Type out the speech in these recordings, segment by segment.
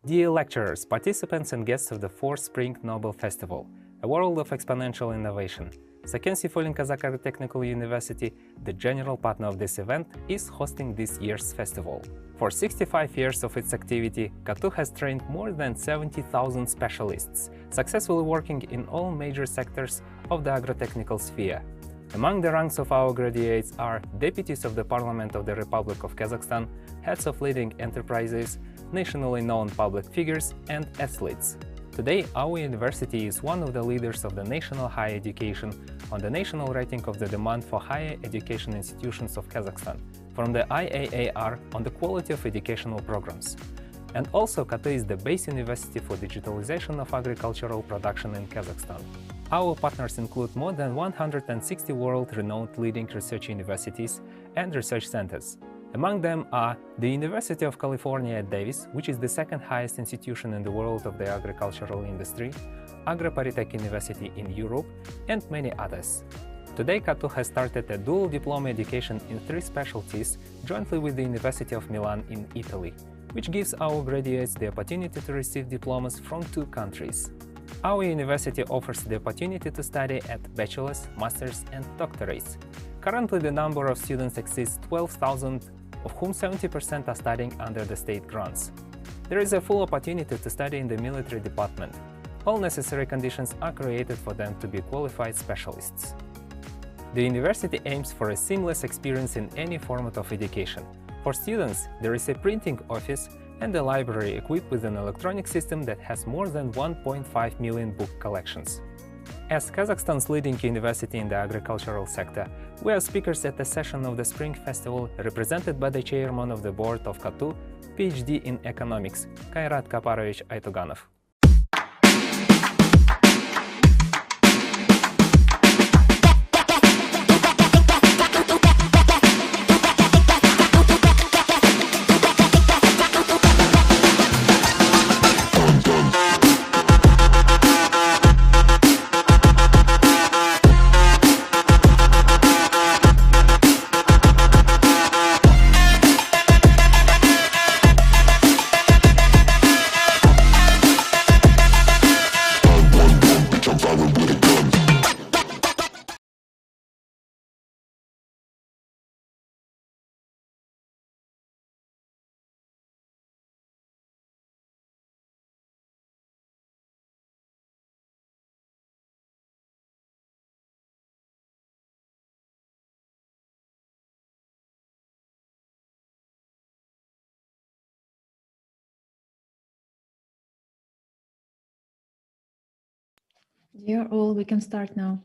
Dear lecturers, participants and guests of the 4th Spring Nobel Festival, a world of exponential innovation, Sakensi Folin Kazakh Agritechnical University, the general partner of this event, is hosting this year's festival. For 65 years of its activity, KATU has trained more than 70,000 specialists, successfully working in all major sectors of the agrotechnical sphere. Among the ranks of our graduates are deputies of the Parliament of the Republic of Kazakhstan, heads of leading enterprises, nationally known public figures, and athletes. Today, our university is one of the leaders of the national higher education on the national rating of the demand for higher education institutions of Kazakhstan, from the IAAR on the quality of educational programs. And also, KATU is the base university for digitalization of agricultural production in Kazakhstan. Our partners include more than 160 world-renowned leading research universities and research centers. Among them are the University of California at Davis, which is the second highest institution in the world of the agricultural industry, Agro-Paritech University in Europe, and many others. Today, KATU has started a dual diploma education in 3 specialties jointly with the University of Milan in Italy, which gives our graduates the opportunity to receive diplomas from 2 countries. Our university offers the opportunity to study at bachelor's, master's, and doctorates. Currently, the number of students exceeds 12,000, of whom 70% are studying under the state grants. There is a full opportunity to study in the military department. All necessary conditions are created for them to be qualified specialists. The university aims for a seamless experience in any format of education. For students, there is a printing office and a library equipped with an electronic system that has more than 1.5 million book collections. As Kazakhstan's leading university in the agricultural sector, we are speakers at the session of the Spring Festival represented by the chairman of the board of KATU, PhD in economics, Kairat Kaparovich Aytuganov. Dear all, we can start now.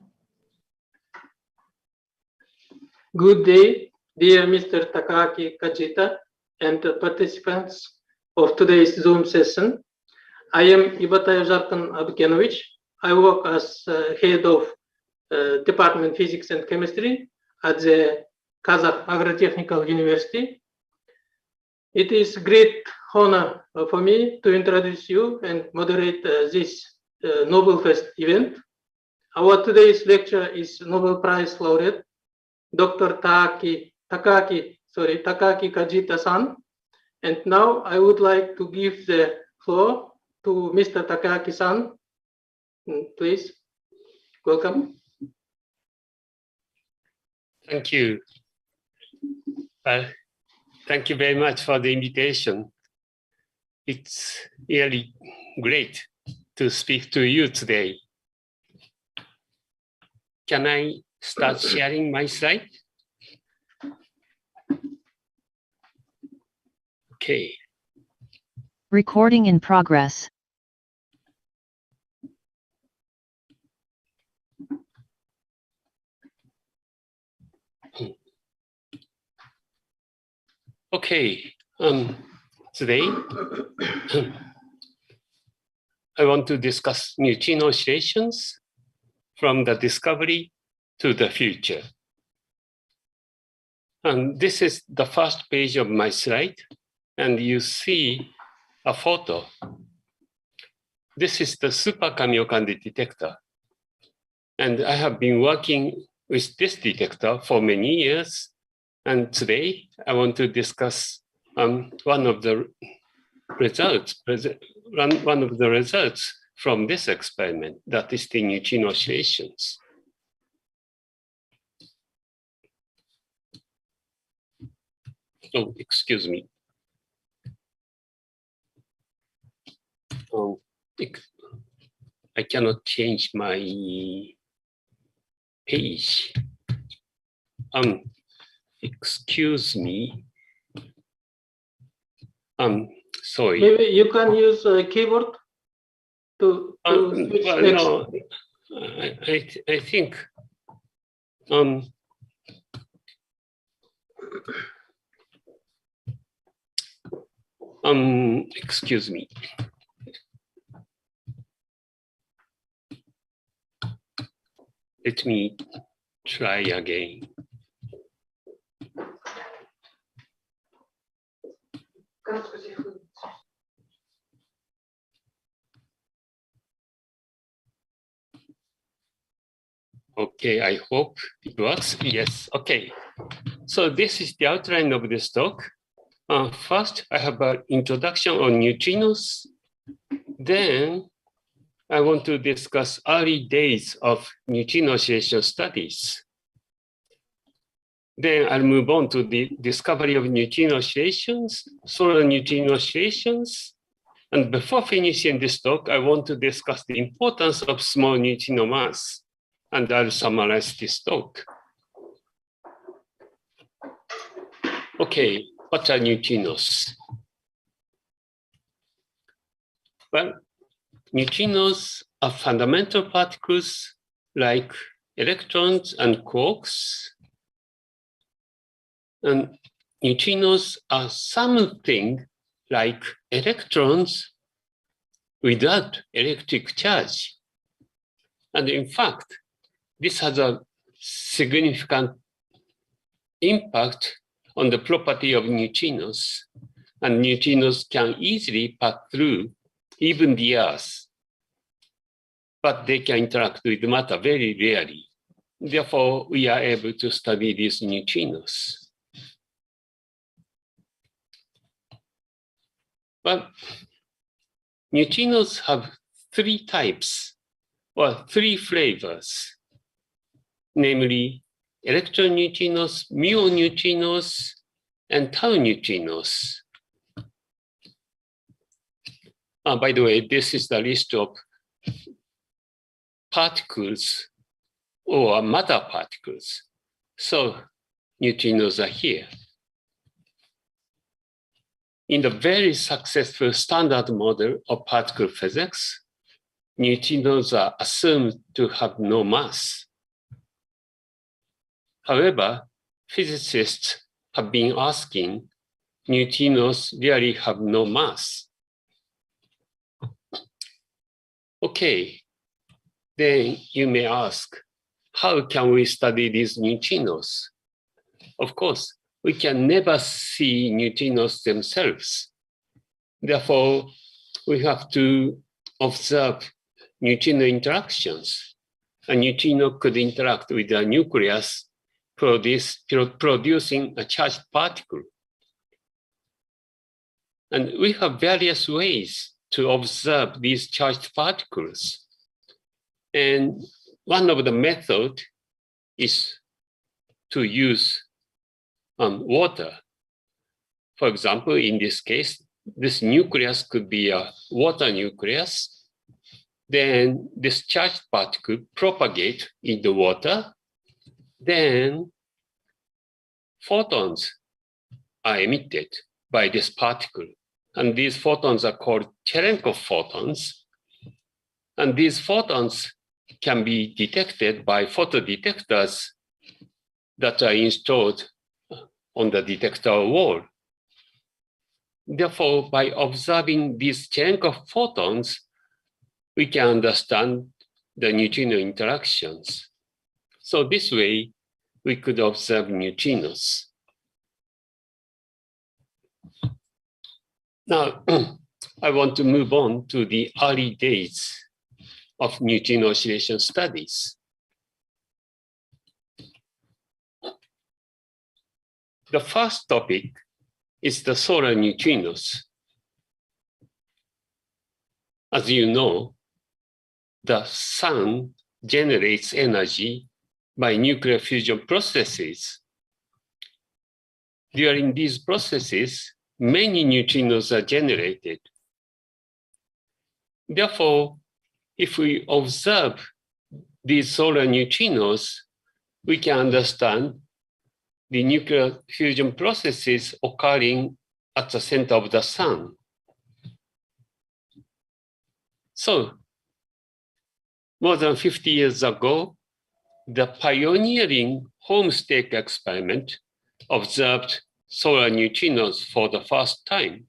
Good day, dear Mr. Takaaki, Kajita, and participants of today's Zoom session. I am Ibatayev Zarkan Abkenovich. I work as head of Department Physics and Chemistry at the Kazakh Agritechnical University. It is a great honor for me to introduce you and moderate this Nobel Fest event. Our today's lecturer is Nobel Prize laureate, Dr. Takaaki Kajita-san. And now I would like to give the floor to Mr. Takaaki-san. Please, welcome. Thank you. Thank you very much for the invitation. It's really great to speak to you today. Can I start sharing my slide? Okay. Recording in progress. Okay. Today, I want to discuss neutrino oscillations from the discovery to the future. And this is the first page of my slide, and you see a photo. This is the Supercamiocan detector. And I have been working with this detector for many years. And today I want to discuss one of the results one of the results from this experiment, that is the neutrino oscillations. Oh, excuse me. Oh, I cannot change my page. Excuse me. Sorry. Maybe you can use a keyboard to switch well, next. no, I think excuse me. Let me try again. Okay, I hope it works. Yes, okay. So this is the outline of this talk. First, I have an introduction on neutrinos. Then I want to discuss early days of neutrino oscillation studies. Then I'll move on to the discovery of neutrino oscillations, solar neutrino oscillations. And before finishing this talk, I want to discuss the importance of small neutrino mass. And I'll summarize this talk. Okay, what are neutrinos? Well, neutrinos are fundamental particles like electrons and quarks. And neutrinos are something like electrons without electric charge. And in fact, this has a significant impact on the property of neutrinos. And neutrinos can easily pass through even the Earth, but they can interact with matter very rarely. Therefore, we are able to study these neutrinos. But neutrinos have three types, or three flavors, namely electron neutrinos, mu neutrinos, and tau neutrinos. By the way, this is the list of particles or matter particles. So neutrinos are here. In the very successful standard model of particle physics, neutrinos are assumed to have no mass. However, physicists have been asking, neutrinos really have no mass. Okay, then you may ask, how can we study these neutrinos? Of course, we can never see neutrinos themselves. Therefore, we have to observe neutrino interactions. A neutrino could interact with a nucleus, producing a charged particle. And we have various ways to observe these charged particles. And one of the methods is to use water. For example, in this case, this nucleus could be a water nucleus. Then this charged particle propagates in the water. Then photons are emitted by this particle. And these photons are called Cherenkov photons. And these photons can be detected by photodetectors that are installed on the detector wall. Therefore, by observing these Cherenkov photons, we can understand the neutrino interactions. So this way, we could observe neutrinos. Now, I want to move on to the early days of neutrino oscillation studies. The first topic is the solar neutrinos. as you know, the sun generates energy by nuclear fusion processes. During these processes, many neutrinos are generated. Therefore, if we observe these solar neutrinos, we can understand the nuclear fusion processes occurring at the center of the sun. So, more than 50 years ago, the pioneering Homestake experiment observed solar neutrinos for the first time.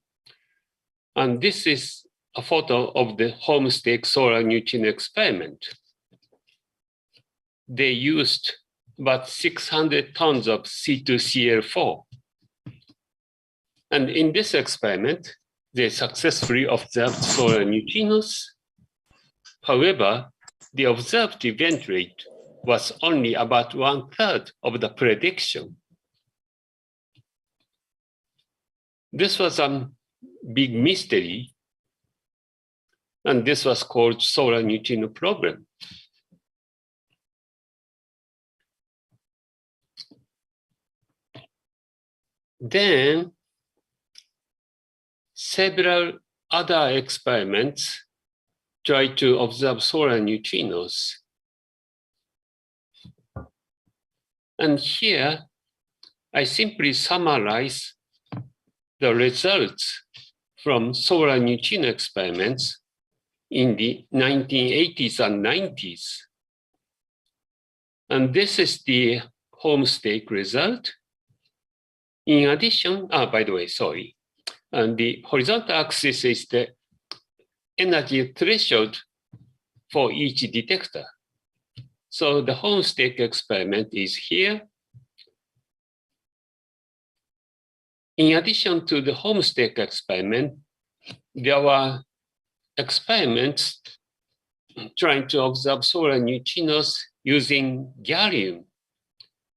And this is a photo of the Homestake solar neutrino experiment. They used about 600 tons of C2Cl4. And in this experiment, they successfully observed solar neutrinos. However, the observed event rate was only about 1/3 of the prediction. This was a big mystery, and this was called solar neutrino problem. Then, several other experiments tried to observe solar neutrinos. And here, I simply summarize the results from solar neutrino experiments in the 1980s and 90s. And this is the Homestake result. In addition, by the way, sorry. And the horizontal axis is the energy threshold for each detector. So the Homestake experiment is here. In addition to the Homestake experiment, there were experiments trying to observe solar neutrinos using gallium.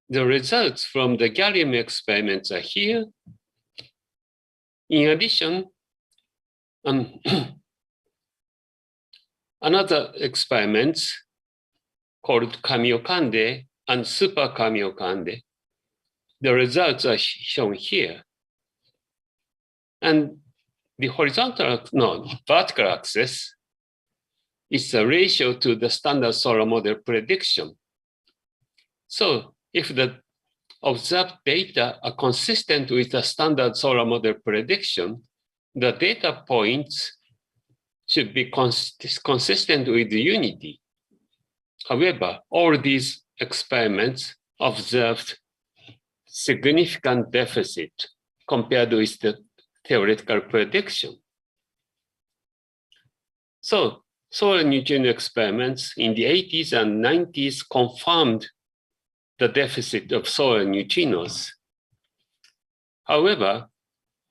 The results from the gallium experiments are here. In addition, another experiments called Kamiokan and Supercamiocan. The results are shown here. And the vertical axis is the ratio to the standard solar model prediction. So if the observed data are consistent with the standard solar model prediction, the data points should be consistent with the unity. However, all these experiments observed significant deficit compared with the theoretical prediction. So solar neutrino experiments in the 80s and 90s confirmed the deficit of solar neutrinos. However,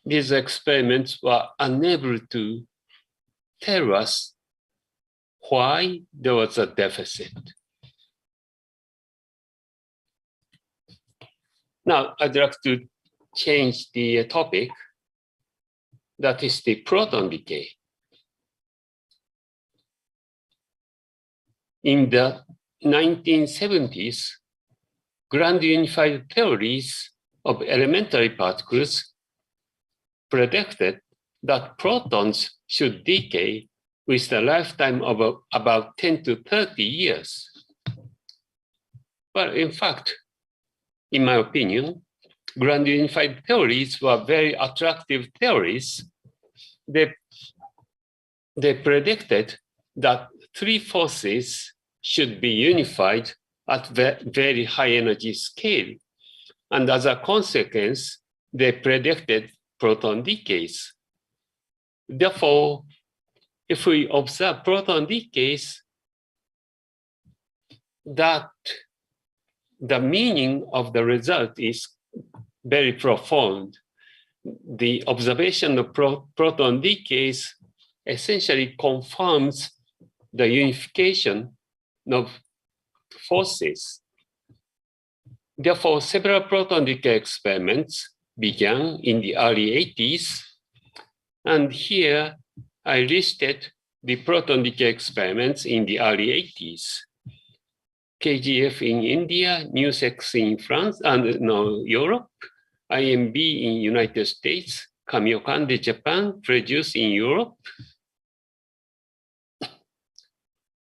these experiments were unable to tell us why there was a deficit. Now, I'd like to change the topic. That is the proton decay. In the 1970s, grand unified theories of elementary particles predicted that protons should decay with a lifetime of about 10 to 30 years. But in fact, in my opinion, grand unified theories were very attractive theories. They predicted that three forces should be unified at very high energy scale. And as a consequence, they predicted proton decays. Therefore, if we observe proton decays, that the meaning of the result is very profound. The observation of proton decays essentially confirms the unification of forces. Therefore, several proton decay experiments began in the early 80s. And here I listed the proton decay experiments in the early 80s. KGF in India, NuSex in France, and Europe, IMB in United States, Kamiokan in Japan, produced in Europe.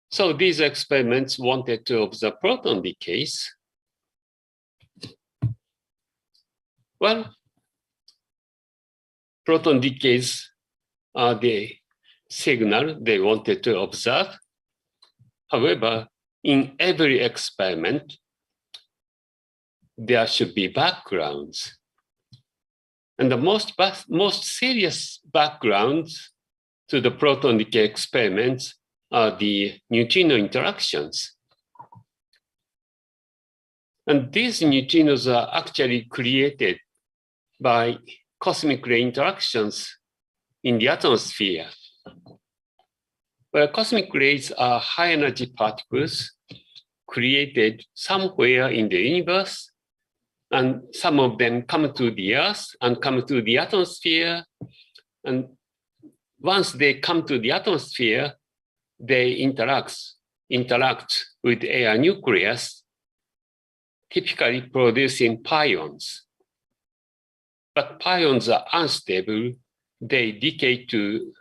So these experiments wanted to observe proton decays. Well, proton decays are the signal they wanted to observe. However, in every experiment, there should be backgrounds. And the most serious backgrounds to the proton decay experiments are the neutrino interactions. And these neutrinos are actually created by cosmic ray interactions in the atmosphere, where cosmic rays are high energy particles created somewhere in the universe, and some of them come to the Earth and come to the atmosphere. And once they come to the atmosphere, they interact with air nucleus, typically producing pions. But pions are unstable. They decay to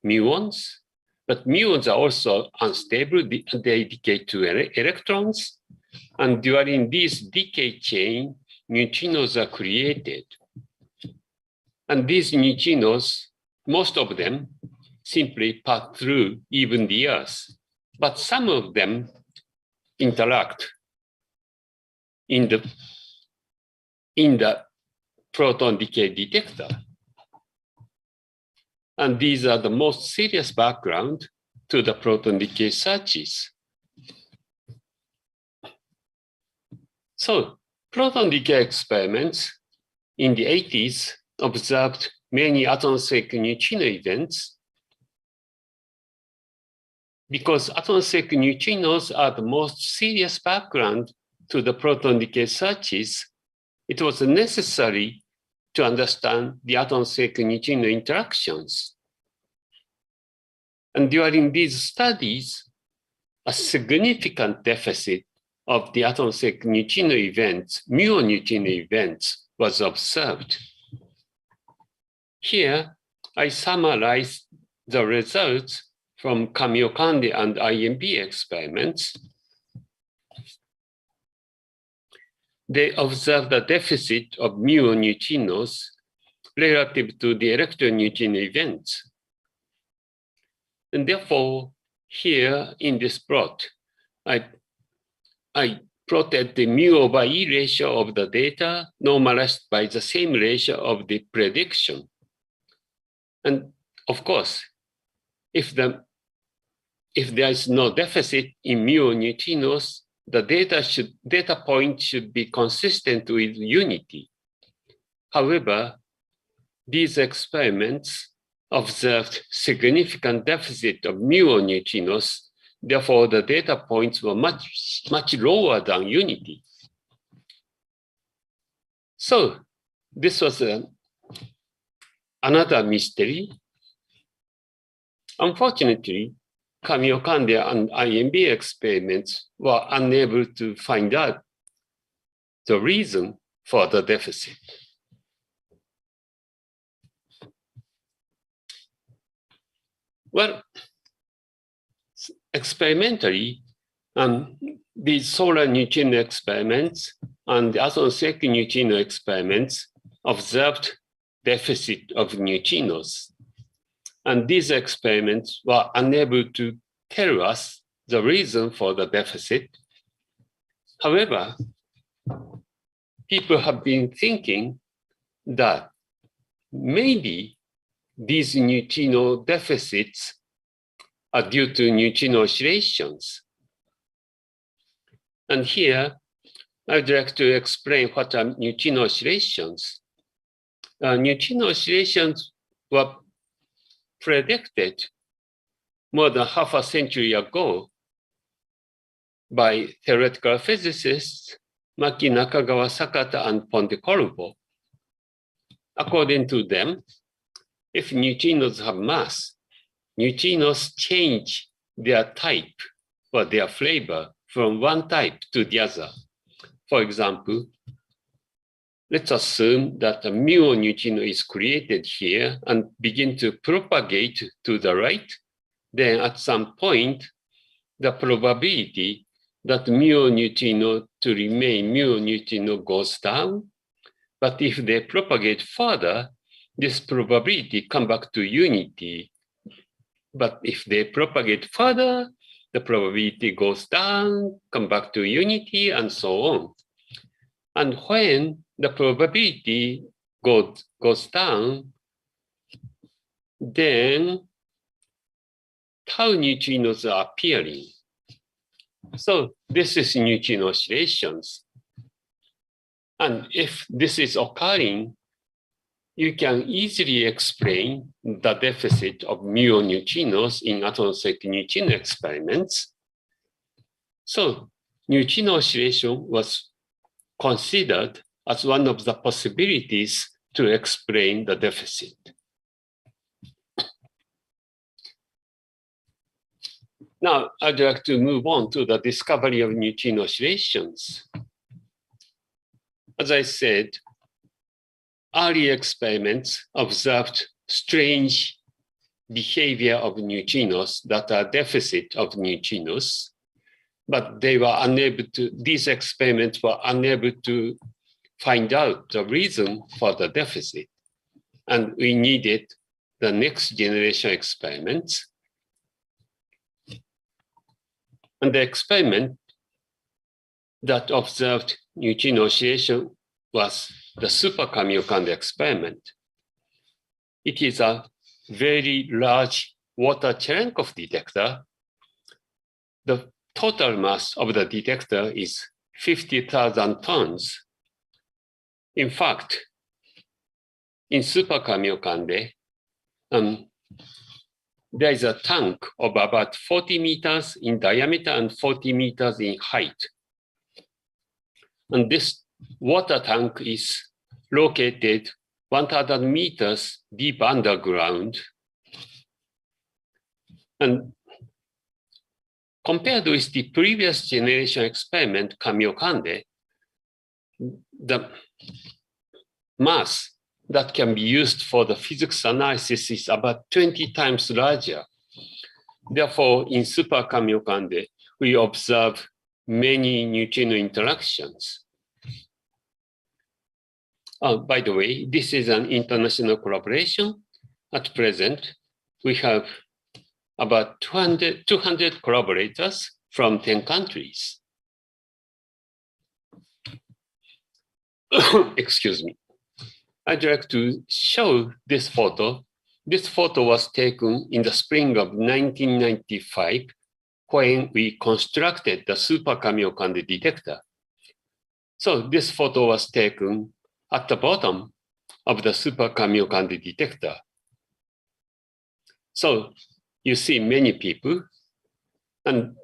muons, but muons are also unstable. They decay to electrons. And during this decay chain, neutrinos are created. And these neutrinos, most of them, simply pass through even the Earth. But some of them interact in the proton decay detector. And these are the most serious background to the proton decay searches. So proton decay experiments in the 80s observed many atmospheric neutrino events. Because atmospheric neutrinos are the most serious background to the proton decay searches, it was necessary to understand the atmospheric neutrino interactions. And during these studies, a significant deficit of the atmospheric neutrino events, muon neutrino events, was observed. Here, I summarize the results from Kamiokan and IMB experiments. They observed a deficit of muon neutrinos relative to the electron neutrino events. And therefore, here in this plot, I plotted the mu over E ratio of the data normalized by the same ratio of the prediction. And of course, if there is no deficit in muon neutrinos, the data point should be consistent with unity. However, these experiments observed significant deficit of muon neutrinos. Therefore, the data points were much lower than unity. So this was another mystery. Unfortunately, Kamiokan and IMB experiments were unable to find out the reason for the deficit. Well, experimentally, these solar neutrino experiments and the atmospheric neutrino experiments observed deficit of neutrinos. And these experiments were unable to tell us the reason for the deficit. However, people have been thinking that maybe these neutrino deficits are due to neutrino oscillations. And here, I'd like to explain what are neutrino oscillations. Neutrino oscillations were predicted more than half a century ago by theoretical physicists Maki, Nakagawa, Sakata, and Pontecorvo. According to them, if neutrinos have mass, neutrinos change their type or their flavor from one type to the other. For example, let's assume that a mu neutrino is created here and begin to propagate to the right. Then at some point, the probability that mu neutrino to remain mu neutrino goes down. But if they propagate further, this probability come back to unity. But if they propagate further, the probability goes down, come back to unity, and so on. And when the probability goes down, then tau neutrinos are appearing. So this is neutrino oscillations. And if this is occurring, you can easily explain the deficit of mu neutrinos in atmospheric neutrino experiments. So neutrino oscillation was considered as one of the possibilities to explain the deficit. Now, I'd like to move on to the discovery of neutrino oscillations. As I said, early experiments observed strange behavior of neutrinos that are deficit of neutrinos, but they were unable to, these experiments were unable to find out the reason for the deficit. And we needed the next generation experiments. And the experiment that observed neutrino oscillation was the Supercamiocan experiment. It is a very large water Cherenkov detector. The total mass of the detector is 50,000 tons. In fact, in Supercamiocan, there is a tank of about 40 meters in diameter and 40 meters in height. And this water tank is located 1,000 meters deep underground. And compared with the previous generation experiment, Kamiokan, the mass that can be used for the physics analysis is about 20 times larger. Therefore, in Supercamiocan, we observe many neutrino interactions. By the way, this is an international collaboration. At present, we have about 200 collaborators from 10 countries. Excuse me. I'd like to show this photo. This photo was taken in the spring of 1995 when we constructed the Supercamiocan detector. So this photo was taken at the bottom of the Supercamiocan detector. So you see many people, and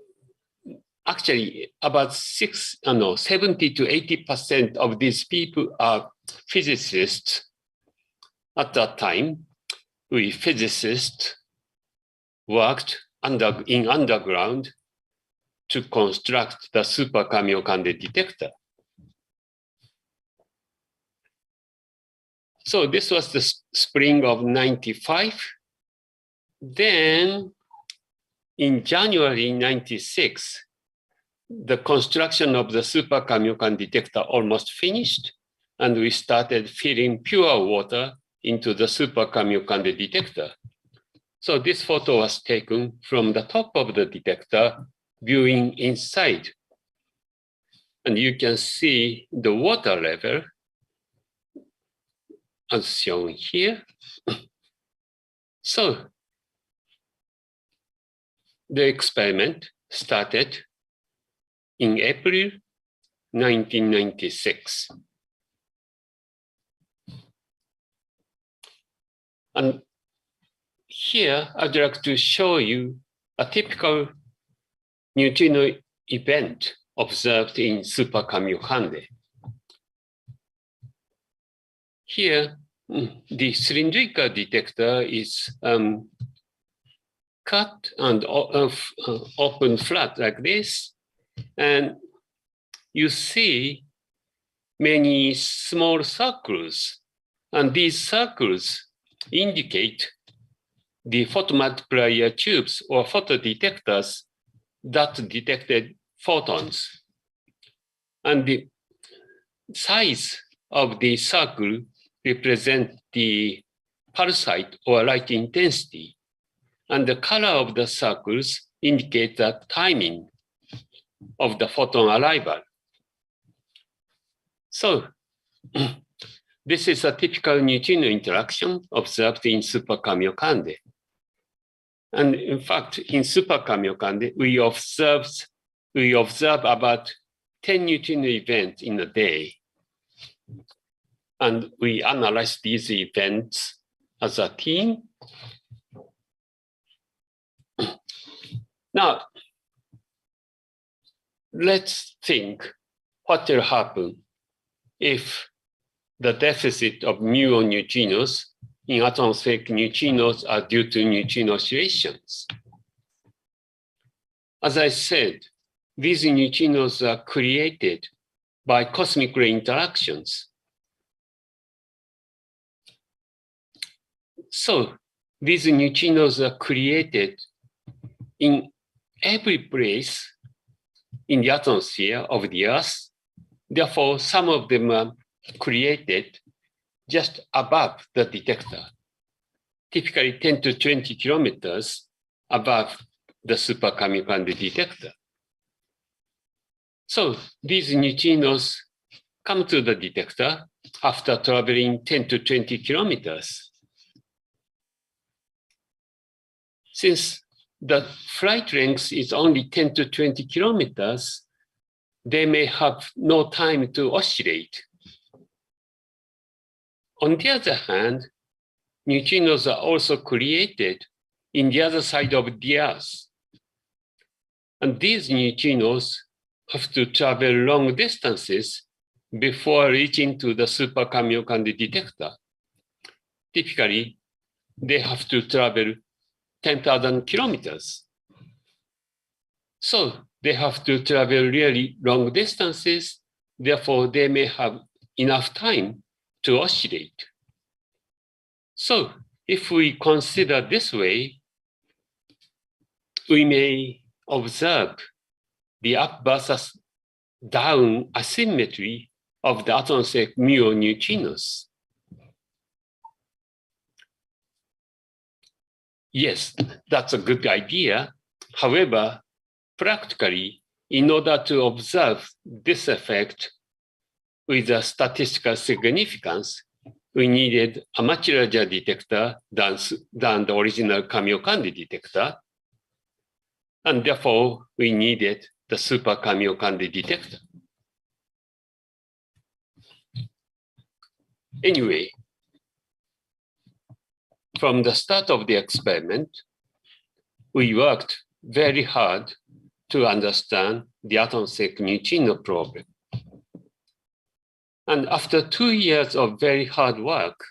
actually about 70 to 80% of these people are physicists. At that time, we physicists worked in underground to construct the Supercamiocan detector. So this was the spring of 95. Then in January 96, the construction of the Supercamiocan detector almost finished, and we started filling pure water into the Supercamiocan detector. So this photo was taken from the top of the detector, viewing inside. And you can see the water level as shown here. So the experiment started in April 1996. And here I'd like to show you a typical neutrino event observed in Supercamiocan. Here, the cylindrical detector is cut and open flat like this. And you see many small circles. And these circles indicate the photomultiplier tubes or photodetectors that detected photons. And the size of the circle represents the pulse height or light intensity. And the color of the circles indicate the timing of the photon arrival. So this is a typical neutrino interaction observed in Supercamiocan. And in fact, in Supercamiocan, we observe about 10 neutrino events in a day. And we analyze these events as a team. Now, let's think what will happen if the deficit of muon neutrinos in atmospheric neutrinos are due to neutrino oscillations. As I said, these neutrinos are created by cosmic ray interactions. So these neutrinos are created in every place in the atmosphere of the Earth. Therefore, some of them are created just above the detector, typically 10 to 20 kilometers above the Supercamiocan detector. So these neutrinos come to the detector after traveling 10 to 20 kilometers. Since the flight length is only 10 to 20 kilometers, they may have no time to oscillate. On the other hand, neutrinos are also created in the other side of the Earth. And these neutrinos have to travel long distances before reaching to the Supercamiocan detector. Typically, they have to travel 10,000 kilometers. So they have to travel really long distances. Therefore, they may have enough time to oscillate. So if we consider this way, we may observe the up versus down asymmetry of the atmospheric muon neutrinos. Yes, that's a good idea. However, practically, in order to observe this effect with a statistical significance, we needed a much larger detector than the original Kamiokan detector. And therefore, we needed the Supercamiocan detector. Anyway, from the start of the experiment, we worked very hard to understand the atmospheric neutrino problem. And after 2 years of very hard work,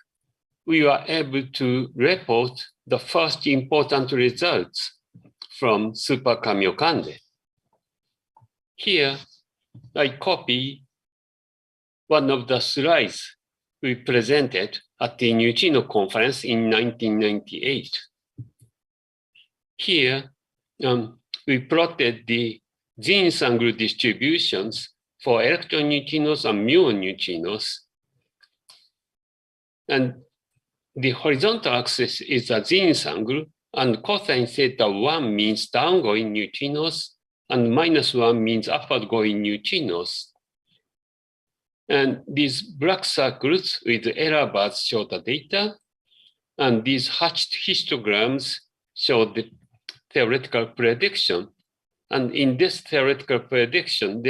we were able to report the first important results from Supercamiocan. Here, I copy one of the slides we presented at the Neutrino conference in 1998. Here, we plotted the zenith angle distributions for electron neutrinos and muon neutrinos. And the horizontal axis is the zenith angle, and cosine theta 1 means downgoing neutrinos, and -1 means upward-going neutrinos. And these black circles with error bars show the data, and these hatched histograms show the theoretical prediction. And in this theoretical prediction,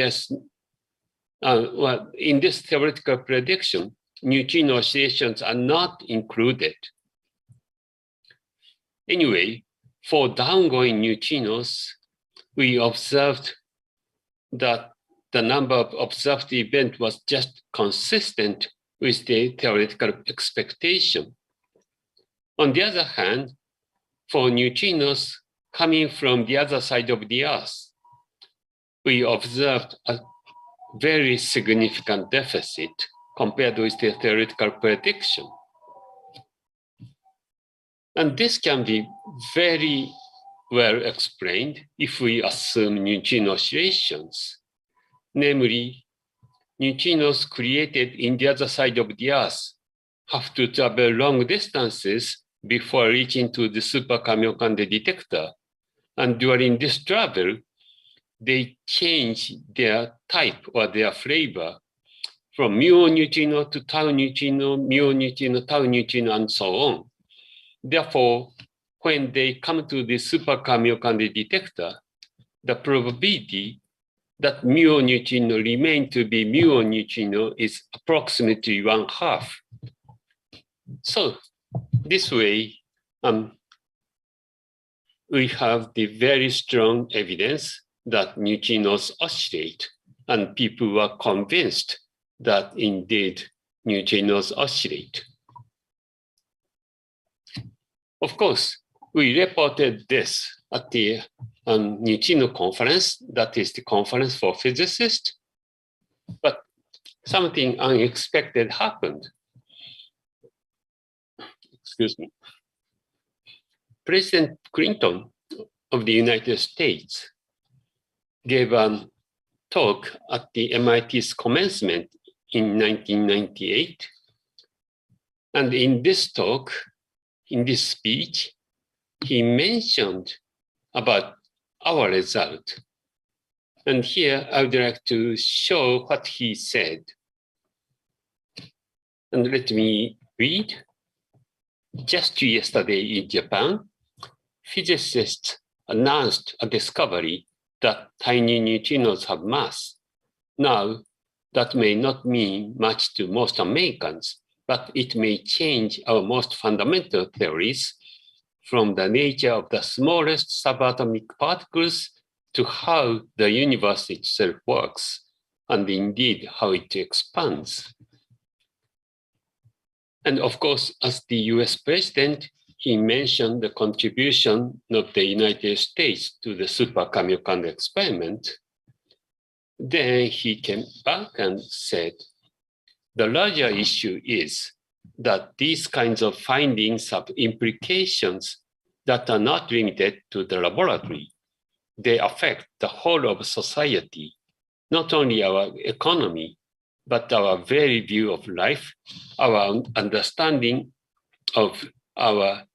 neutrino oscillations are not included. Anyway, for downgoing neutrinos, we observed that the number of observed events was just consistent with the theoretical expectation. On the other hand, for neutrinos coming from the other side of the Earth, we observed a very significant deficit compared with the theoretical prediction. And this can be very well explained if we assume neutrino oscillations, namely, neutrinos created in the other side of the Earth have to travel long distances before reaching to the Supercamiocan detector. And during this travel, they change their type or their flavor from mu neutrino to tau neutrino, mu neutrino, tau neutrino, and so on. Therefore, when they come to the Supercamiocan detector, the probability that mu neutrino remain to be mu neutrino is approximately 1/2. So this way, we have the very strong evidence that neutrinos oscillate, and people were convinced that indeed neutrinos oscillate. Of course, we reported this at the neutrino conference, that is the conference for physicists, but something unexpected happened. Excuse me. President Clinton of the United States gave a talk at the MIT's commencement in 1998. And in this talk, in this speech, he mentioned about our result. And here I would like to show what he said. And let me read. Just yesterday in Japan, physicists announced a discovery that tiny neutrinos have mass. Now, that may not mean much to most Americans, but it may change our most fundamental theories from the nature of the smallest subatomic particles to how the universe itself works, and indeed how it expands. And of course, as the US president, he mentioned the contribution of the United States to the Supercamiocan experiment. Then he came back and said, the larger issue is that these kinds of findings have implications that are not limited to the laboratory. They affect the whole of society, not only our economy, but our very view of life, our understanding of our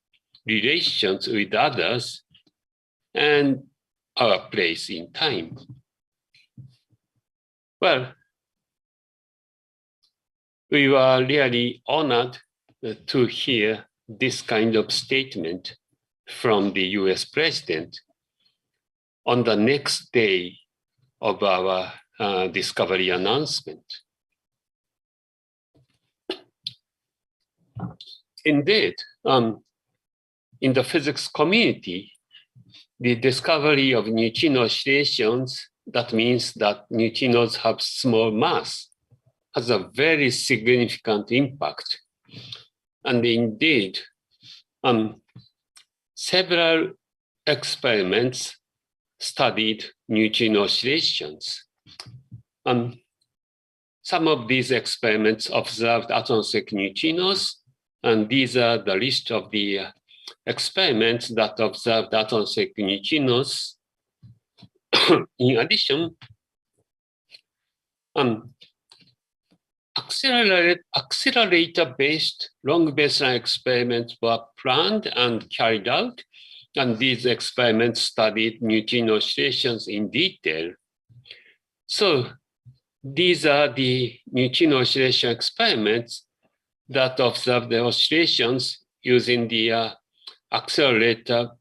relations with others, and our place in time. Well, we were really honored to hear this kind of statement from the US president on the next day of our discovery announcement. Indeed, in the physics community, the discovery of neutrino oscillations, that means that neutrinos have small mass, has a very significant impact. And indeed, several experiments studied neutrino oscillations. Some of these experiments observed atomic neutrinos, and these are the list of the experiments that observed atomic neutrinos. In addition, accelerator-based long baseline experiments were planned and carried out, and these experiments studied neutrino oscillations in detail. So these are the neutrino oscillation experiments that observe the oscillations using the accelerator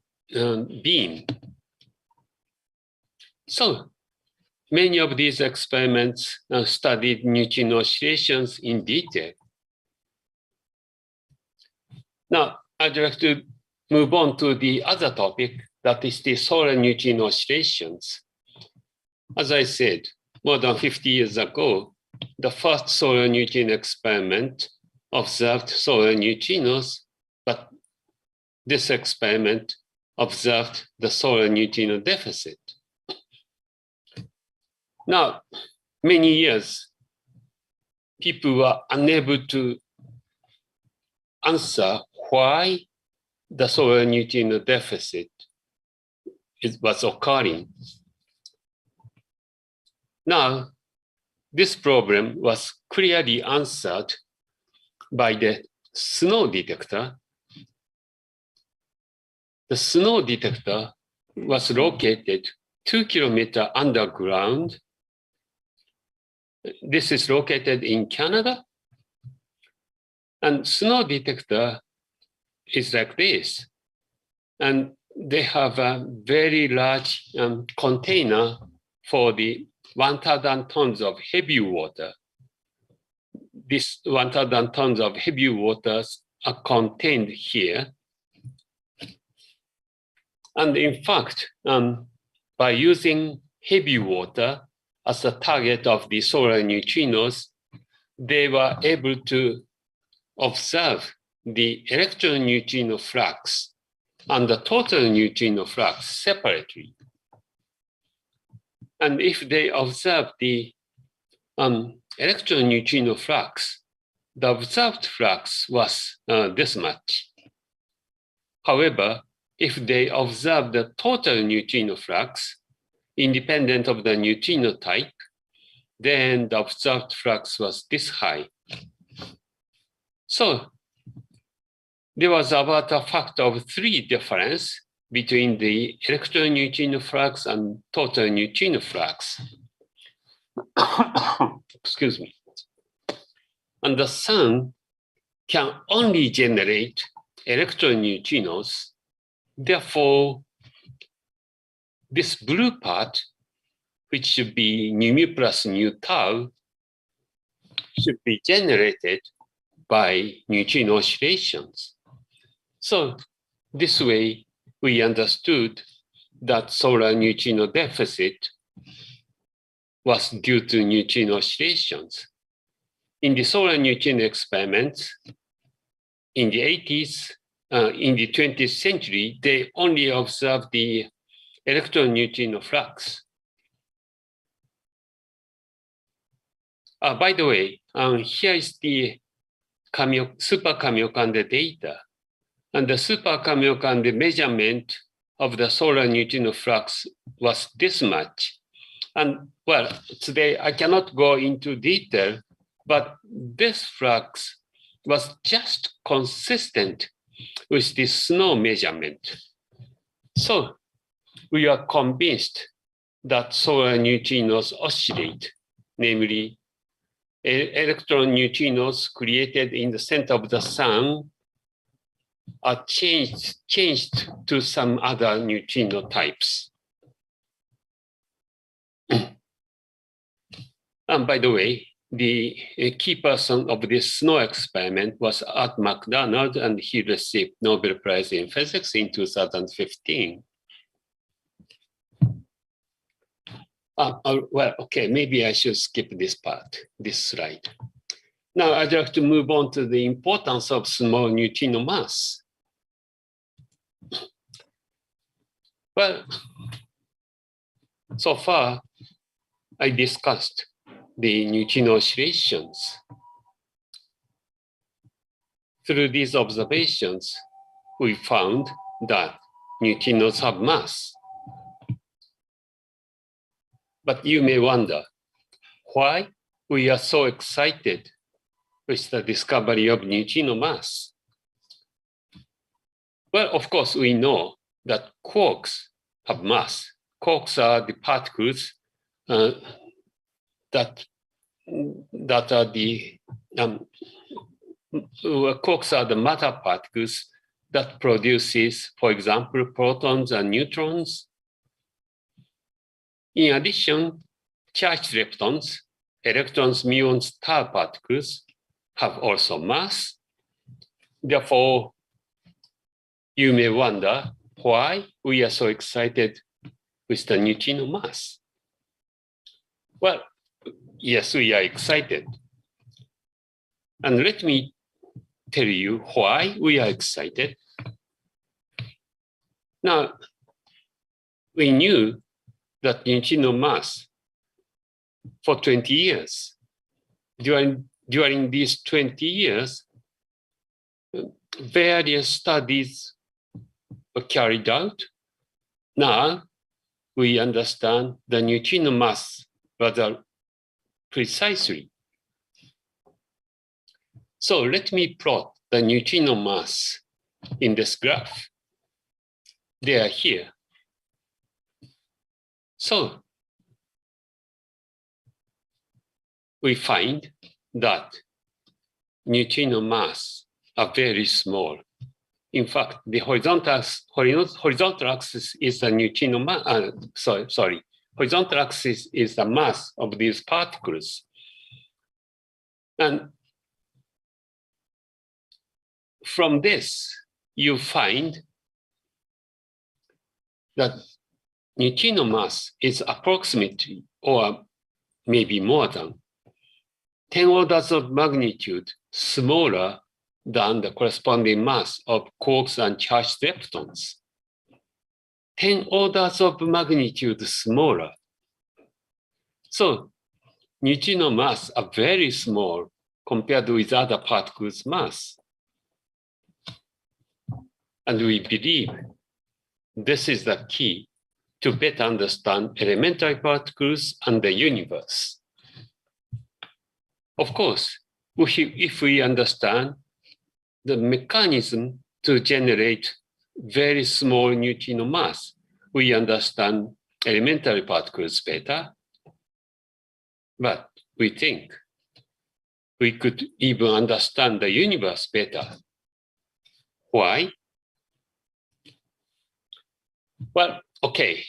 beam. So many of these experiments studied neutrino oscillations in detail. Now, I'd like to move on to the other topic, that is the solar neutrino oscillations. As I said, more than 50 years ago, the first solar neutrino experiment observed solar neutrinos, but this experiment observed the solar neutrino deficit. Now, many years, people were unable to answer why the solar neutrino deficit was occurring. Now, this problem was clearly answered by the snow detector. The snow detector was located 2 kilometers underground. This is located in Canada. And snow detector is like this. And they have a very large container for the 1,000 tons of heavy water. This 1,000 tons of heavy waters are contained here. And in fact, by using heavy water as a target of the solar neutrinos, they were able to observe the electron neutrino flux and the total neutrino flux separately. And if they observe the electron neutrino flux, the observed flux was this much. However, if they observe the total neutrino flux, independent of the neutrino type, then the observed flux was this high. So there was about a factor of 3 difference between the electron neutrino flux and total neutrino flux. Excuse me. And the sun can only generate electron neutrinos. Therefore, this blue part, which should be mu plus nu tau, should be generated by neutrino oscillations. So this way, we understood that solar neutrino deficit was due to neutrino oscillations. In the solar neutrino experiments, in the 80s, in the 20th century, they only observed the electron neutrino flux. By the way, here is the Supercamiocan data. And the Supercamiocan, the measurement of the solar neutrino flux was this much. And well, today I cannot go into detail, but this flux was just consistent with the snow measurement. So we are convinced that solar neutrinos oscillate, namely electron neutrinos created in the center of the sun are changed to some other neutrino types. And by the way, the key person of this snow experiment was Art McDonald, and he received Nobel Prize in Physics in 2015. Well, okay, maybe I should skip this part, this slide. Now I'd like to move on to the importance of small neutrino mass. Well, so far I discussed the neutrino oscillations. Through these observations, we found that neutrinos have mass. But you may wonder why we are so excited with the discovery of neutrino mass. Well, of course, we know that quarks have mass. Quarks are the particles that are the quarks are the matter particles that produces, for example, protons and neutrons. In addition, charged leptons, electrons, muons, tau particles have also mass. Therefore, you may wonder why we are so excited with the neutrino mass. Well, yes, we are excited. And let me tell you why we are excited. Now, we knew that neutrino mass for 20 years. During these 20 years, various studies were carried out. Now, we understand the neutrino mass rather precisely. So let me plot the neutrino mass in this graph. They are here. So we find that neutrino mass are very small. In fact, the horizontal axis is the neutrino mass. Horizontal axis is the mass of these particles. And from this, you find that neutrino mass is approximately, or maybe more than, 10 orders of magnitude smaller than the corresponding mass of quarks and charged leptons. 10 orders of magnitude smaller. So neutrino mass are very small compared with other particles' mass. And we believe this is the key to better understand elementary particles and the universe. Of course, if we understand the mechanism to generate very small neutrino mass, we understand elementary particles better. But we think we could even understand the universe better. Why? Well, okay.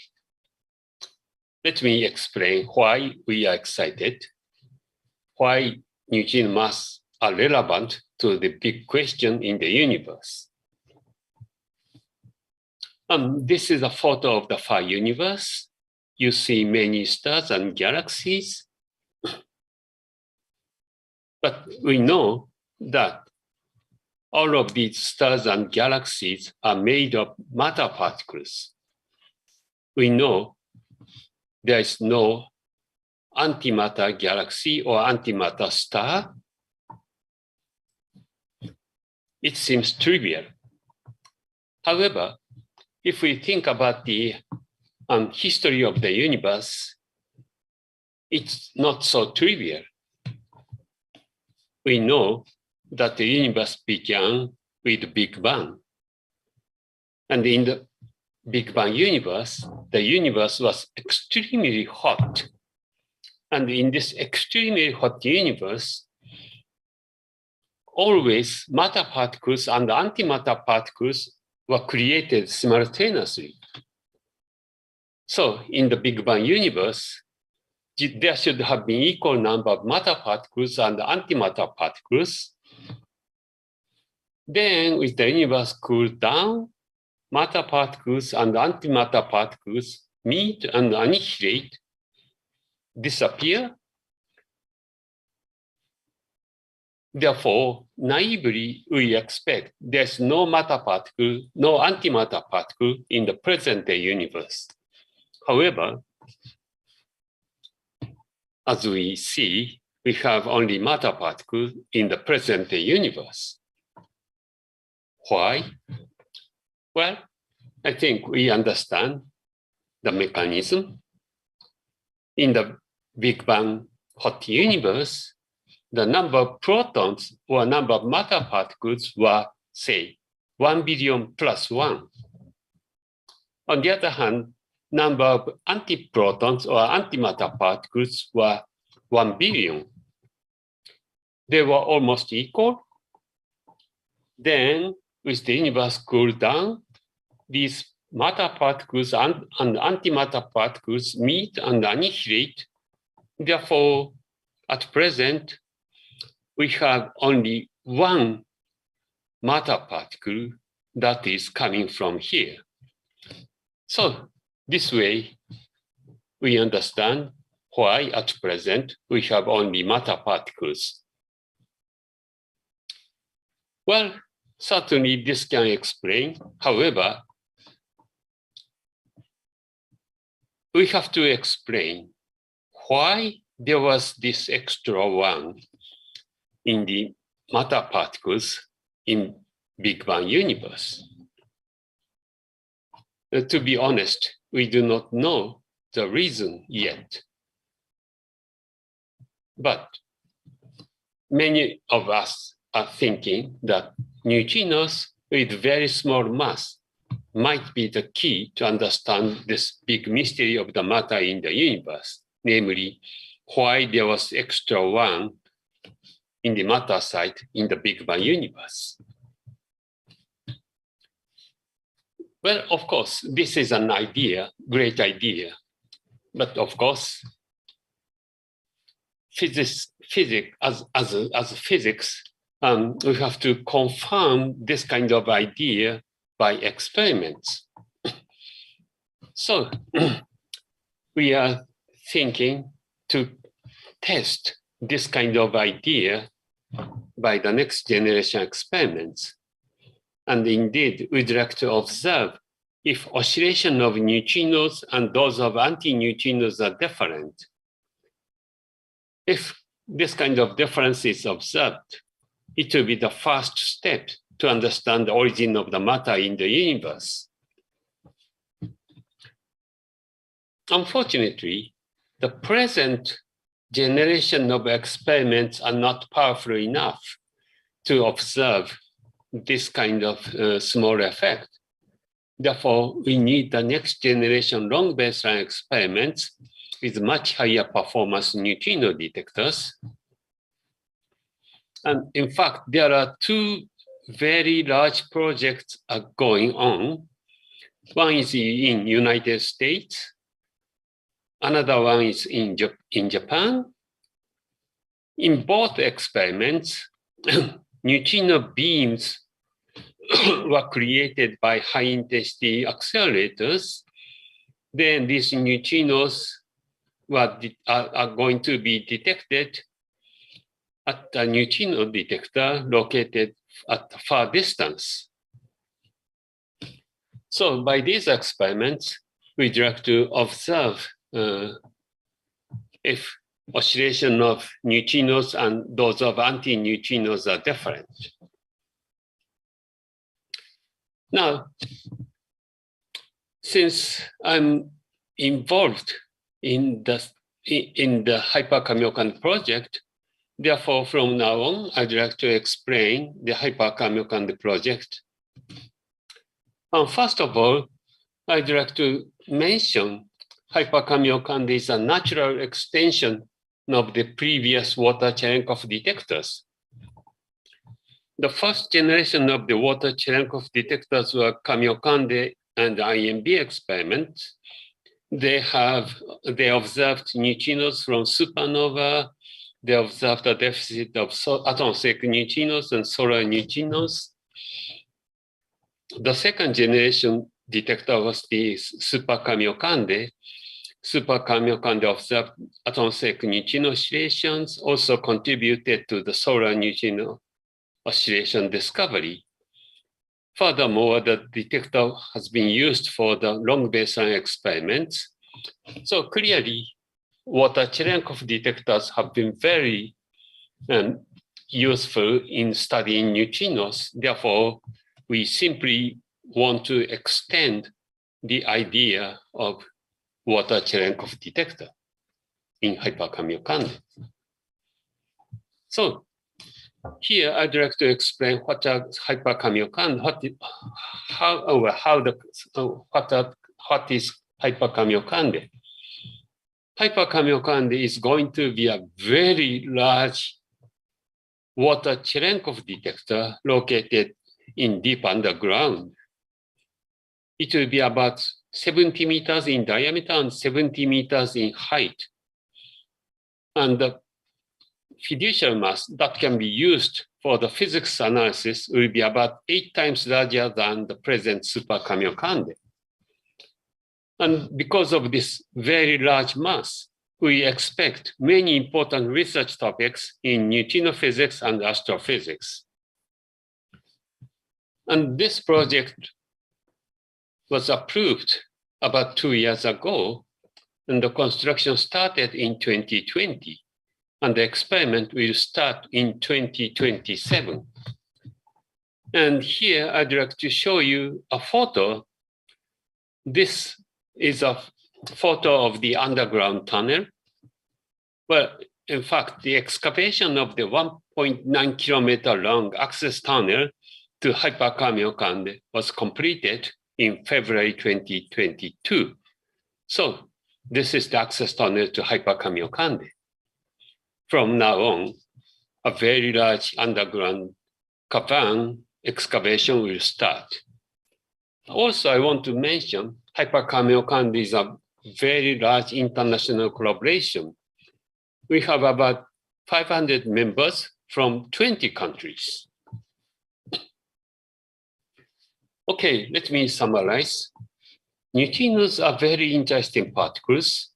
Let me explain why we are excited, why neutrino mass are relevant to the big question in the universe. This is a photo of the far universe. You see many stars and galaxies. But we know that all of these stars and galaxies are made of matter particles. We know there is no antimatter galaxy or antimatter star. It seems trivial. However, if we think about the history of the universe, it's not so trivial. We know that the universe began with Big Bang. And in the Big Bang universe, the universe was extremely hot. And in this extremely hot universe, always matter particles and antimatter particles were created simultaneously. So in the Big Bang universe, there should have been equal number of matter particles and antimatter particles. Then with the universe cooled down, matter particles and antimatter particles meet and annihilate, disappear. Therefore, naively, we expect there's no matter particle, no antimatter particle in the present-day universe. However, as we see, we have only matter particles in the present-day universe. Why? Well, I think we understand the mechanism. In the Big Bang hot universe, the number of protons or number of matter particles were, say, 1 billion plus 1. On the other hand, number of antiprotons or antimatter particles were 1 billion. They were almost equal. Then, with the universe cooled down, these matter particles and antimatter particles meet and annihilate. Therefore, at present, we have only one matter particle that is coming from here. So this way, we understand why at present we have only matter particles. Well, certainly this can explain. However, we have to explain why there was this extra one in the matter particles in Big Bang universe. To be honest, we do not know the reason yet. But many of us are thinking that neutrinos with very small mass might be the key to understand this big mystery of the matter in the universe, namely why there was extra one in the matter site in the Big Bang universe. Well, of course, this is an idea, great idea. But of course, physics, as physics, we have to confirm this kind of idea by experiments. So we are thinking to test this kind of idea by the next generation experiments. And indeed, we'd like to observe if oscillation of neutrinos and those of antineutrinos are different. If this kind of difference is observed, it will be the first step to understand the origin of the matter in the universe. Unfortunately, the present generation of experiments are not powerful enough to observe this kind of small effect. Therefore, we need the next generation long baseline experiments with much higher performance neutrino detectors. And in fact, there are two very large projects are going on. One is in United States. Another one is in Japan. In both experiments, neutrino beams were created by high-intensity accelerators. Then these neutrinos are going to be detected at a neutrino detector located at far distance. So by these experiments, we'd like to observe if oscillation of neutrinos and those of antineutrinos are different. Now, since I'm involved in the Hypercamiocan project, therefore from now on, I'd like to explain the Hypercamiocan project. First of all, I'd like to mention Hypercamiocan is a natural extension of the previous water-Cherenkov detectors. The first generation of the water-Cherenkov detectors were Kamiokande and IMB experiments. They observed neutrinos from supernova. They observed a deficit of atomic neutrinos and solar neutrinos. The second generation detector was the Supercamiokande. Supercamiokande observed atomic neutrino oscillations, also contributed to the solar neutrino oscillation discovery. Furthermore, the detector has been used for the long baseline experiments. So clearly, water-Cherenkov detectors have been very useful in studying neutrinos. Therefore, we simply want to extend the idea of water-Cherenkov detector in Hypercamiocan. So here I'd like to explain what are Hypercamiocan, what is Hypercamiocan. Hypercamiocan is going to be a very large water-Cherenkov detector located in deep underground. It will be about 70 meters in diameter and 70 meters in height. And the fiducial mass that can be used for the physics analysis will be about 8 times larger than the present Supercamiocan. And because of this very large mass, we expect many important research topics in neutrino physics and astrophysics. And this project was approved about 2 years ago. and the construction started in 2020, and the experiment will start in 2027. And here I'd like to show you a photo. This is a photo of the underground tunnel. Well, in fact, the excavation of the 1.9 kilometer long access tunnel to Hypercamiocan was completed in February 2022. So this is the access tunnel to Hypercamiocan. From now on, a very large underground cavern excavation will start. Also, I want to mention Hypercamiocan is a very large international collaboration. We have about 500 members from 20 countries. Okay, let me summarize. Neutrinos are very interesting particles.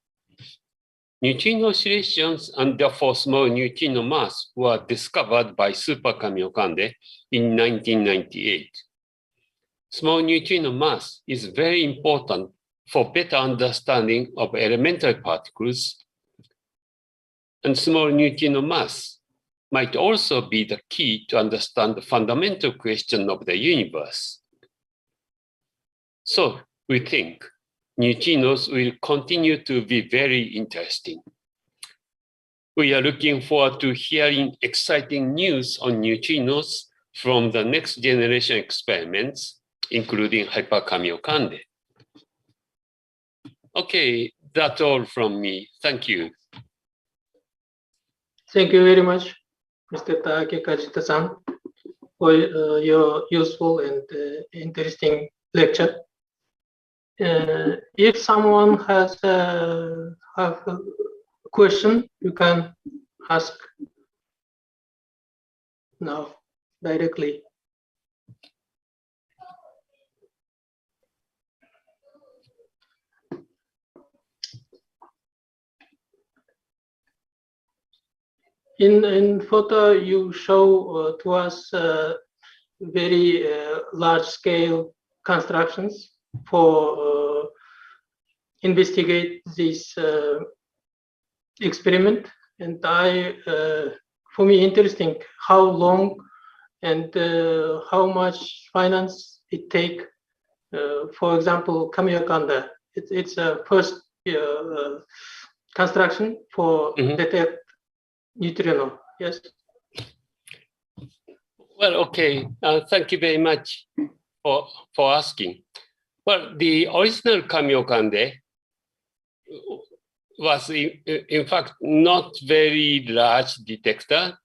Neutrino oscillations and therefore small neutrino mass were discovered by Supercamiocan in 1998. Small neutrino mass is very important for better understanding of elementary particles, and small neutrino mass might also be the key to understand the fundamental question of the universe. So we think neutrinos will continue to be very interesting. We are looking forward to hearing exciting news on neutrinos from the next generation experiments, including Hypercamiocan. Okay, that's all from me. Thank you. Thank you very much, Mr. Takaaki Kajita-san, for your useful and interesting lecture. If someone has a question, you can ask now directly. In photo, you show to us very large-scale constructions for investigate this experiment, and for me interesting how long and how much finance it take. For example, Kamiyakanda, it's a first construction for detect neutrino. Yes. Well, okay. Thank you very much for asking. Well, the original Kamiyakande was in fact not very large detector.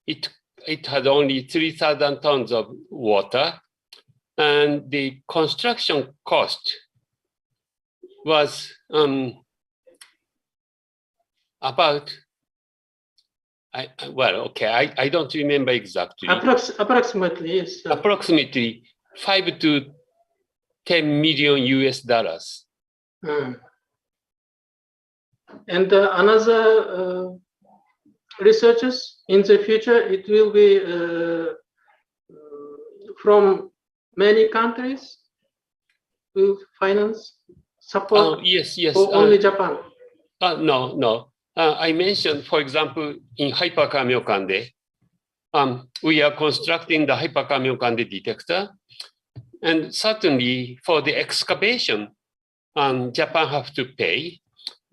It had only 3,000 tons of water, and the construction cost was about. I don't remember exactly. Approximately, yes. Approximately $5 to $10 million. And another researchers in the future, it will be from many countries will finance support. Yes. Or only Japan? No. I mentioned, for example, in Hypercamiocan, we are constructing the Hypercamiocan detector, and certainly for the excavation, Japan have to pay.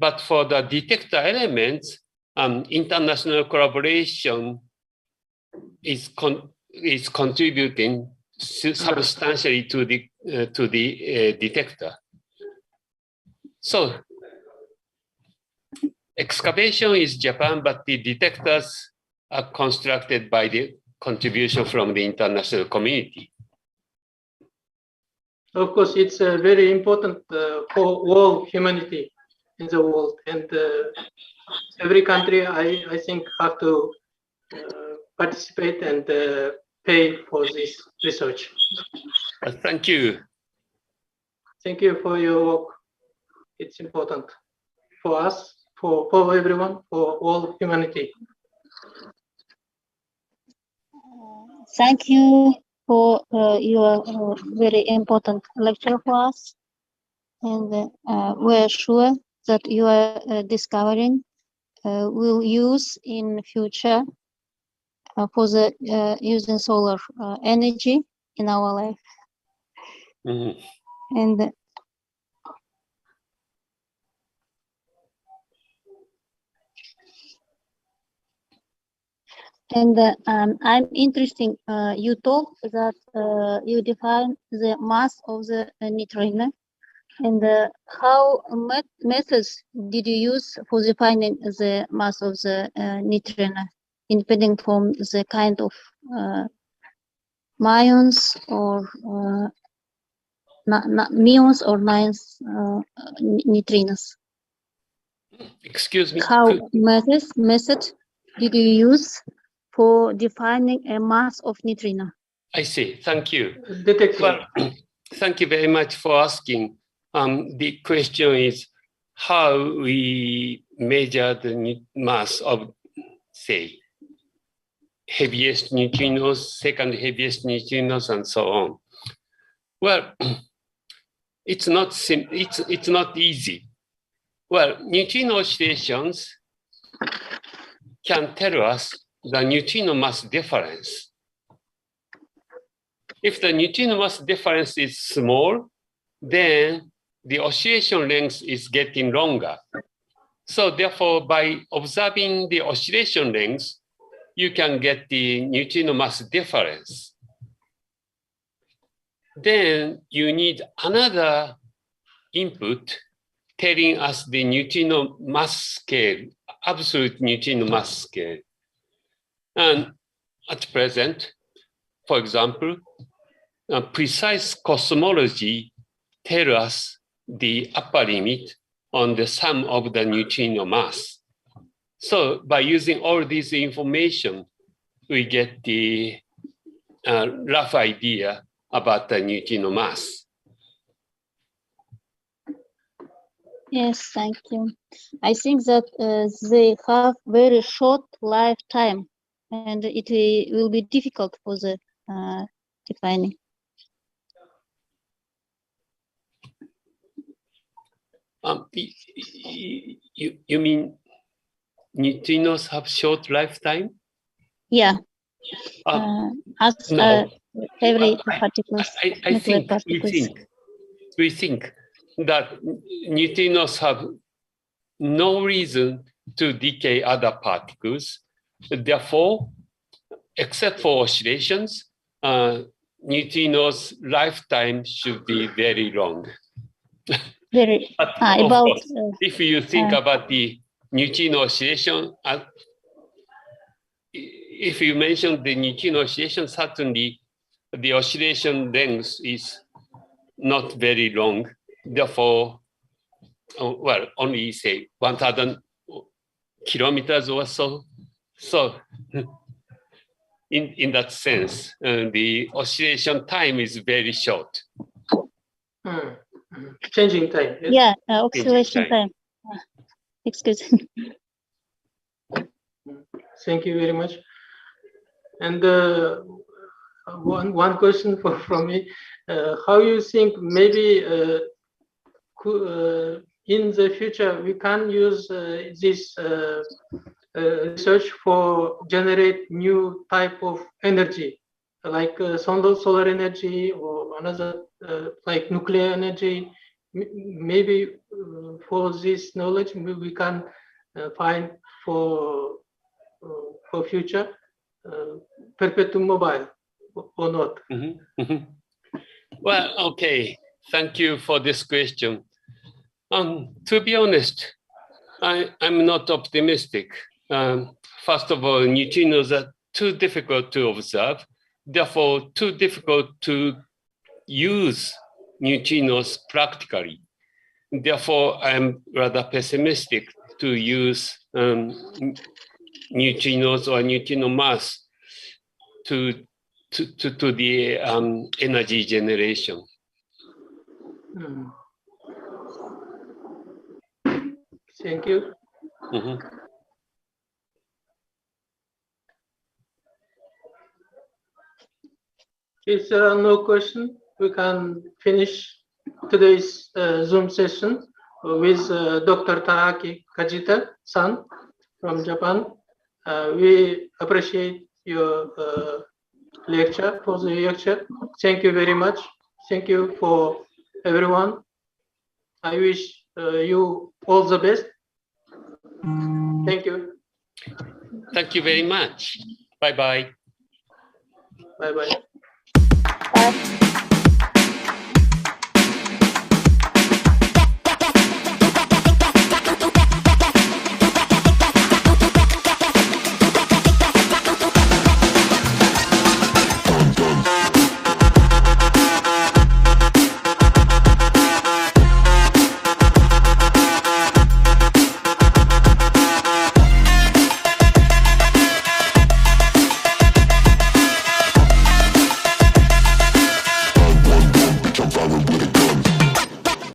But for the detector elements, international collaboration is contributing substantially to the detector. So excavation is Japan, but the detectors are constructed by the contribution from the international community. Of course, it's very important for all humanity in the world, and every country, I think, have to participate and pay for this research. Thank you. Thank you for your work. It's important for us, for everyone, for all humanity. Thank you for your very important lecture for us, and we're sure that you are discovering will use in future for the using solar energy in our life. Mhm. And I'm interested. You told that you define the mass of the neutrino, and how methods did you use for defining the mass of the neutrino, independent from the kind of muons or muons or neutrinos? Excuse me. How method did you use for defining a mass of neutrino? I see. Thank you. Detector. Well, thank you very much for asking. The question is how we measure the mass of, say, heaviest neutrinos, second heaviest neutrinos, and so on. Well, it's not easy. Well, neutrino oscillations can tell us the neutrino mass difference. If the neutrino mass difference is small, then the oscillation length is getting longer. So therefore, by observing the oscillation length, you can get the neutrino mass difference. Then you need another input telling us the neutrino mass scale, absolute neutrino mass scale. And at present, for example, precise cosmology tells us the upper limit on the sum of the neutrino mass. So by using all this information, we get the rough idea about the neutrino mass. Yes, thank you. I think that they have very short lifetime, and it will be difficult for the defining. You mean neutrinos have short lifetime? Yeah. As No. every particles. We think that neutrinos have no reason to decay other particles. Therefore, except for oscillations, neutrinos' lifetime should be very long. Very But of course, if you think about the neutrino oscillation, if you mention the neutrino oscillation, certainly the oscillation length is not very long. Therefore, well, only say 1,000 kilometers or so. So in that sense, the oscillation time is very short. Changing time. Yes? Yeah, oscillation time. Excuse me. Thank you very much. And one question from me: how you think maybe in the future we can use this research for generate new type of energy, like solar energy or another like nuclear energy? Maybe for this knowledge we can find for future perpetuum mobile or not? Well, okay. Thank you for this question. To be honest, I'm not optimistic. First of all, neutrinos are too difficult to observe, therefore too difficult to use neutrinos practically. Therefore, I'm rather pessimistic to use neutrinos or neutrino mass to the energy generation. Thank you. If there are no questions, we can finish today's Zoom session. with Dr. Takaaki Kajita-san from Japan. We appreciate your lecture, for the lecture. Thank you very much. Thank you for everyone. I wish you all the best. Thank you. Thank you very much. Bye-bye. Bye-bye. Bye.